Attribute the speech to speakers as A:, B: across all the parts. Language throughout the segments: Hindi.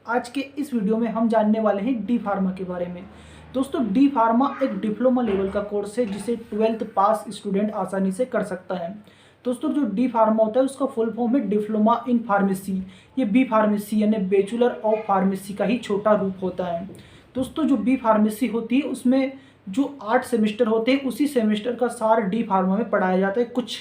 A: आज के इस वीडियो में हम जानने वाले हैं डी फार्मा के बारे में। दोस्तों, डी फार्मा एक डिप्लोमा लेवल का कोर्स है जिसे 12th पास स्टूडेंट आसानी से कर सकता है। दोस्तों, जो डी फार्मा होता है उसका फुल फॉर्म है डिप्लोमा इन फार्मेसी। ये बी फार्मेसी यानी बैचलर ऑफ फार्मेसी का ही छोटा रूप होता है। दोस्तों, जो बी फार्मेसी होती है उसमें जो 8 सेमेस्टर होते हैं उसी सेमेस्टर का सार डी फार्मा में पढ़ाया जाता है, कुछ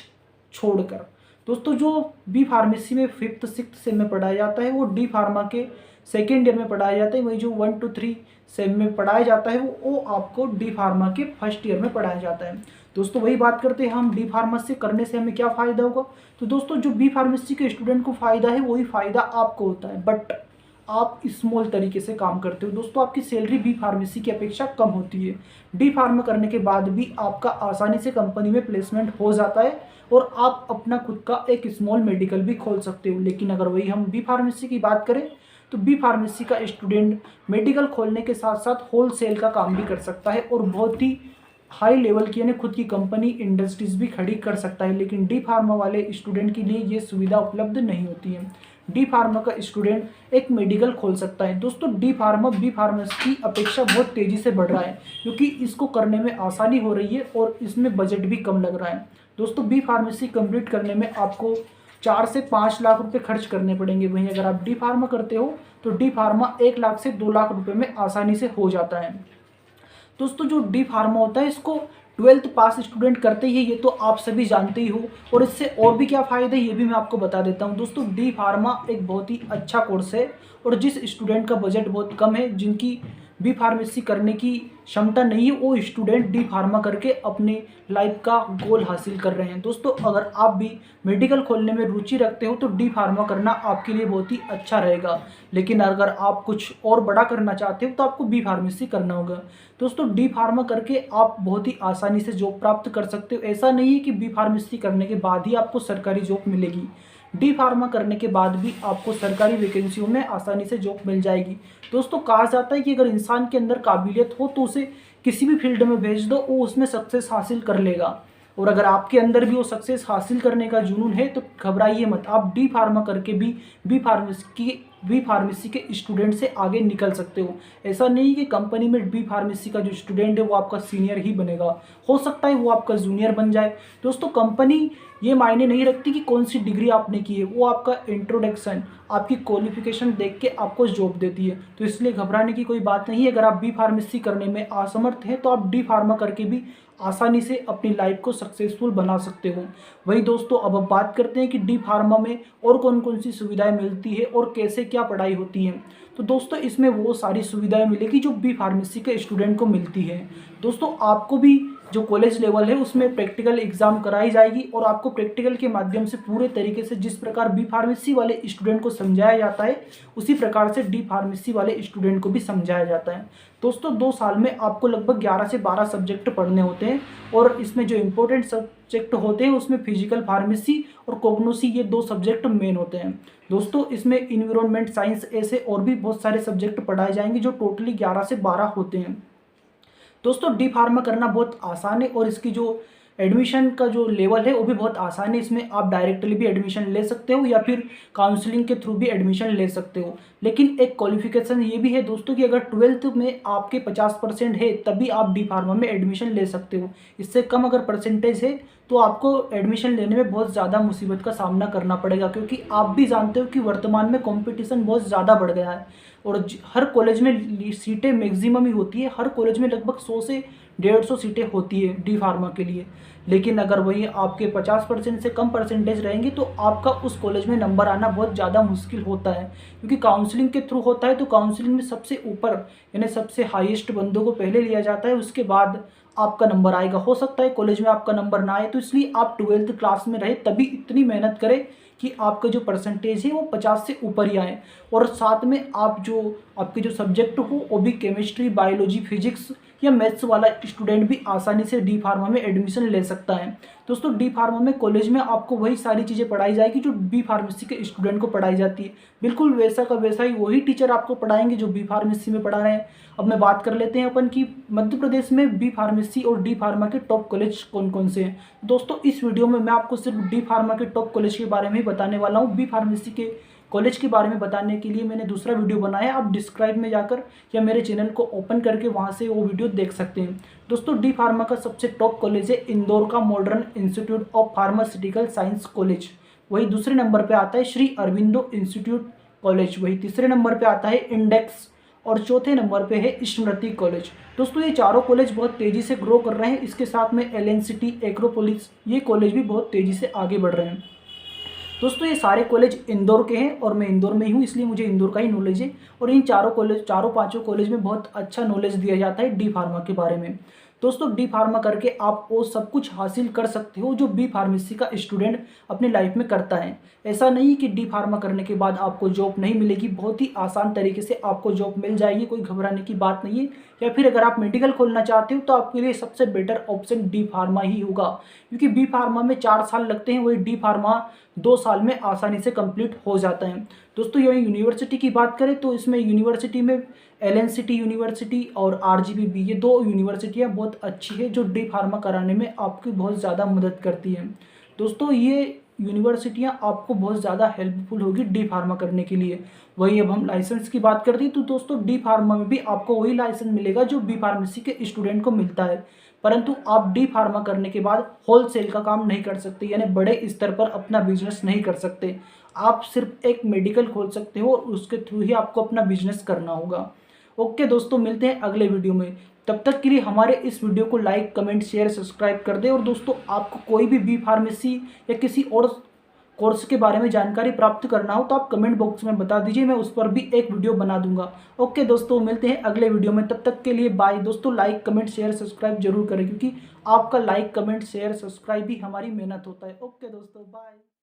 A: छोड़कर। दोस्तों, जो बी फार्मेसी में 5th 6th सेम में पढ़ाया जाता है वो डी फार्मा के सेकेंड ईयर में पढ़ाया जाता है। वही जो 1 to 3 सेम में पढ़ाया जाता है वो आपको डी फार्मा के फर्स्ट ईयर में पढ़ाया जाता है। दोस्तों, वही बात करते हैं हम डी फार्मेसी करने से हमें क्या फ़ायदा होगा। तो दोस्तों, जो बी फार्मेसी के स्टूडेंट को फ़ायदा है वही फ़ायदा आपको होता है, बट आप स्मॉल तरीके से काम करते हो। दोस्तों, आपकी सैलरी बी फार्मेसी की अपेक्षा कम होती है। डी फार्मा करने के बाद भी आपका आसानी से कंपनी में प्लेसमेंट हो जाता है और आप अपना खुद का एक स्मॉल मेडिकल भी खोल सकते हो। लेकिन अगर वही हम बी फार्मेसी की बात करें तो बी फार्मेसी का स्टूडेंट मेडिकल खोलने के साथ साथ होल सेल का काम भी कर सकता है और बहुत ही हाई लेवल की यानी खुद की कंपनी इंडस्ट्रीज भी खड़ी कर सकता है। लेकिन डी फार्मा वाले स्टूडेंट के लिए ये सुविधा उपलब्ध नहीं होती है। डी फार्मा का स्टूडेंट एक मेडिकल खोल सकता है। दोस्तों, डी फार्मा बी फार्मेसी की अपेक्षा बहुत तेज़ी से बढ़ रहा है क्योंकि इसको करने में आसानी हो रही है और इसमें बजट भी कम लग रहा है। दोस्तों, बी फार्मेसी कंप्लीट करने में आपको 4 से 5 लाख रुपए खर्च करने पड़ेंगे। वहीं अगर आप डी फार्मा करते हो तो डी फार्मा 1 लाख से 2 लाख रुपए में आसानी से हो जाता है। दोस्तों, जो डी फार्मा होता है इसको 12th पास स्टूडेंट करते ही, ये तो आप सभी जानते ही हो। और इससे और भी क्या फ़ायदे ये भी मैं आपको बता देता हूँ। दोस्तों, डी फार्मा एक बहुत ही अच्छा कोर्स है और जिस स्टूडेंट का बजट बहुत कम है, जिनकी बी फार्मेसी करने की क्षमता नहीं है, वो स्टूडेंट डी फार्मा करके अपनी लाइफ का गोल हासिल कर रहे हैं। दोस्तों, अगर आप भी मेडिकल खोलने में रुचि रखते हो तो डी फार्मा करना आपके लिए बहुत ही अच्छा रहेगा। लेकिन अगर आप कुछ और बड़ा करना चाहते हो तो आपको बी फार्मेसी करना होगा। दोस्तों, डी फार्मा करके आप बहुत ही आसानी से जॉब प्राप्त कर सकते हो। ऐसा नहीं है कि बी फार्मेसी करने के बाद ही आपको सरकारी जॉब मिलेगी। डी फार्मा करने के बाद भी आपको सरकारी वैकेंसियों में आसानी से जॉब मिल जाएगी। दोस्तों, कहा जाता है कि अगर इंसान के अंदर काबिलियत हो तो उसे किसी भी फील्ड में भेज दो, वो उसमें सक्सेस हासिल कर लेगा। और अगर आपके अंदर भी वो सक्सेस हासिल करने का जुनून है तो घबराइए मत, आप डी फार्मा करके भी बी फार्मेसी के स्टूडेंट से आगे निकल सकते हो। ऐसा नहीं कि कंपनी में बी फार्मेसी का जो स्टूडेंट है वो आपका सीनियर ही बनेगा, हो सकता है वो आपका जूनियर बन जाए। दोस्तों, कंपनी ये मायने नहीं रखती कि कौन सी डिग्री आपने की है, वो आपका इंट्रोडक्शन, आपकी क्वालिफिकेशन देख के आपको जॉब देती है। तो इसलिए घबराने की कोई बात नहीं है। अगर आप बी फार्मेसी करने में असमर्थ हैं तो आप डी फार्मा करके भी आसानी से अपनी लाइफ को सक्सेसफुल बना सकते हो। वही दोस्तों, अब बात करते हैं कि डी फार्मा में और कौन कौन सी सुविधाएं मिलती है और कैसे क्या पढ़ाई होती है। तो दोस्तों, इसमें वो सारी सुविधाएं मिलेगी जो बी फार्मेसी के स्टूडेंट को मिलती है। दोस्तों, आपको भी जो कॉलेज लेवल है उसमें प्रैक्टिकल एग्जाम कराई जाएगी और आपको प्रैक्टिकल के माध्यम से पूरे तरीके से जिस प्रकार बी फार्मेसी वाले स्टूडेंट को समझाया जाता है उसी प्रकार से डी फार्मेसी वाले स्टूडेंट को भी समझाया जाता है। दोस्तों, 2 साल में आपको लगभग 11 से 12 सब्जेक्ट पढ़ने होते हैं और इसमें जो इम्पोर्टेंट सब्जेक्ट होते हैं उसमें फिजिकल फार्मेसी और कोग्नोसी, ये 2 सब्जेक्ट मेन होते हैं। दोस्तों, इसमें इन्वायरमेंट साइंस ऐसे और भी बहुत सारे सब्जेक्ट पढ़ाए जाएंगे जो टोटली 11 से 12 होते हैं। दोस्तों, डी फार्मा करना बहुत आसान है और इसकी जो एडमिशन का जो लेवल है वो भी बहुत आसान है। इसमें आप डायरेक्टली भी एडमिशन ले सकते हो या फिर काउंसलिंग के थ्रू भी एडमिशन ले सकते हो। लेकिन एक क्वालिफिकेशन ये भी है दोस्तों कि अगर 12th में आपके 50% है तभी आप डी फार्मा में एडमिशन ले सकते हो। इससे कम अगर परसेंटेज है तो आपको एडमिशन लेने में बहुत ज़्यादा मुसीबत का सामना करना पड़ेगा, क्योंकि आप भी जानते हो कि वर्तमान में कंपटीशन बहुत ज़्यादा बढ़ गया है और हर कॉलेज में सीटें मैक्सिमम ही होती है। हर कॉलेज में लगभग 100 से 150 सीटें होती है डी फार्मा के लिए। लेकिन अगर वही आपके 50% से कम परसेंटेज रहेंगे तो आपका उस कॉलेज में नंबर आना बहुत ज़्यादा मुश्किल होता है, क्योंकि काउंसलिंग के थ्रू होता है। तो काउंसलिंग में सबसे ऊपर यानी सबसे हाईएस्ट बंदों को पहले लिया जाता है, उसके बाद आपका नंबर आएगा। हो सकता है कॉलेज में आपका नंबर ना आए, तो इसलिए आप 12th क्लास में रहे तभी इतनी मेहनत करें कि आपका जो परसेंटेज है वो 50 से ऊपर ही आए। और साथ में आप जो आपके जो सब्जेक्ट हो वो भी केमिस्ट्री, बायोलॉजी, फिजिक्स या मैथ्स वाला स्टूडेंट भी आसानी से डी फार्मा में एडमिशन ले सकता है। दोस्तों, डी फार्मा में कॉलेज में आपको वही सारी चीज़ें पढ़ाई जाएगी जो बी फार्मेसी के स्टूडेंट को पढ़ाई जाती है। बिल्कुल वैसा का वैसा ही वही टीचर आपको पढ़ाएंगे जो बी फार्मेसी में पढ़ा रहे हैं। अब मैं बात कर लेते हैं अपन की मध्य प्रदेश में बी फार्मेसी और डी फार्मा के टॉप कॉलेज कौन कौन से हैं। दोस्तों, इस वीडियो में मैं आपको सिर्फ डी फार्मा के टॉप कॉलेज के बारे में ही बताने वाला हूँ। बी फार्मेसी के कॉलेज के बारे में बताने के लिए मैंने दूसरा वीडियो बनाया, आप डिस्क्राइब में जाकर या मेरे चैनल को ओपन करके वहाँ से वो वीडियो देख सकते हैं। दोस्तों डी फार्मा का सबसे टॉप कॉलेज है इंदौर का modern institute of pharmaceutical science college. वही दूसरे नंबर पे आता है श्री अरविंदो इंस्टीट्यूट कॉलेज। वही तीसरे नंबर पे आता है इंडेक्स और चौथे नंबर पे है स्मृति कॉलेज। दोस्तों ये चारों कॉलेज बहुत तेज़ी से ग्रो कर रहे हैं। इसके साथ में एलएनसीटी, एक्रोपोलिस, ये कॉलेज भी बहुत तेज़ी से आगे बढ़ रहे हैं। दोस्तों ये सारे कॉलेज इंदौर के हैं और मैं इंदौर में ही हूँ, इसलिए मुझे इंदौर का ही नॉलेज है। और इन चारों पांचों कॉलेज में बहुत अच्छा नॉलेज दिया जाता है डी फार्मा के बारे में। दोस्तों डी फार्मा करके आप वो सब कुछ हासिल कर सकते हो जो बी फार्मेसी का स्टूडेंट अपनी लाइफ में करता है। ऐसा नहीं कि डी फार्मा करने के बाद आपको जॉब नहीं मिलेगी, बहुत ही आसान तरीके से आपको जॉब मिल जाएगी, कोई घबराने की बात नहीं है। या फिर अगर आप मेडिकल खोलना चाहते हो तो आपके लिए सबसे बेटर ऑप्शन डी फार्मा ही होगा, क्योंकि बी फार्मा में 4 साल लगते हैं, वही डी फार्मा 2 साल में आसानी से कंप्लीट हो जाता है। दोस्तों यही यूनिवर्सिटी की बात करें तो इसमें यूनिवर्सिटी में एलएनसीटी यूनिवर्सिटी और आरजीबीबी, ये 2 यूनिवर्सिटियां बहुत अच्छी है जो डी फार्मा कराने में आपकी बहुत ज़्यादा मदद करती हैं। दोस्तों ये यूनिवर्सिटियां आपको बहुत ज़्यादा हेल्पफुल होगी डी फार्मा करने के लिए। वही अब हम लाइसेंस की बात करते हैं तो दोस्तों डी फार्मा में भी आपको वही लाइसेंस मिलेगा जो बी फार्मेसी के स्टूडेंट को मिलता है, परंतु आप डी फार्मा करने के बाद होलसेल का काम नहीं कर सकते, यानी बड़े स्तर पर अपना बिजनेस नहीं कर सकते। आप सिर्फ एक मेडिकल खोल सकते हो और उसके थ्रू ही आपको अपना बिजनेस करना होगा। ओके दोस्तों, मिलते हैं अगले वीडियो में। तब तक के लिए हमारे इस वीडियो को लाइक, कमेंट, शेयर, सब्सक्राइब कर दें। और दोस्तों आपको कोई भी बी फार्मेसी या किसी और कोर्स के बारे में जानकारी प्राप्त करना हो तो आप कमेंट बॉक्स में बता दीजिए, मैं उस पर भी एक वीडियो बना दूंगा। ओके दोस्तों, मिलते हैं अगले वीडियो में। तब तक के लिए बाय। दोस्तों लाइक, कमेंट, शेयर, सब्सक्राइब जरूर करें, क्योंकि आपका लाइक, कमेंट, शेयर, सब्सक्राइब भी हमारी मेहनत होता है। ओके दोस्तों, बाय।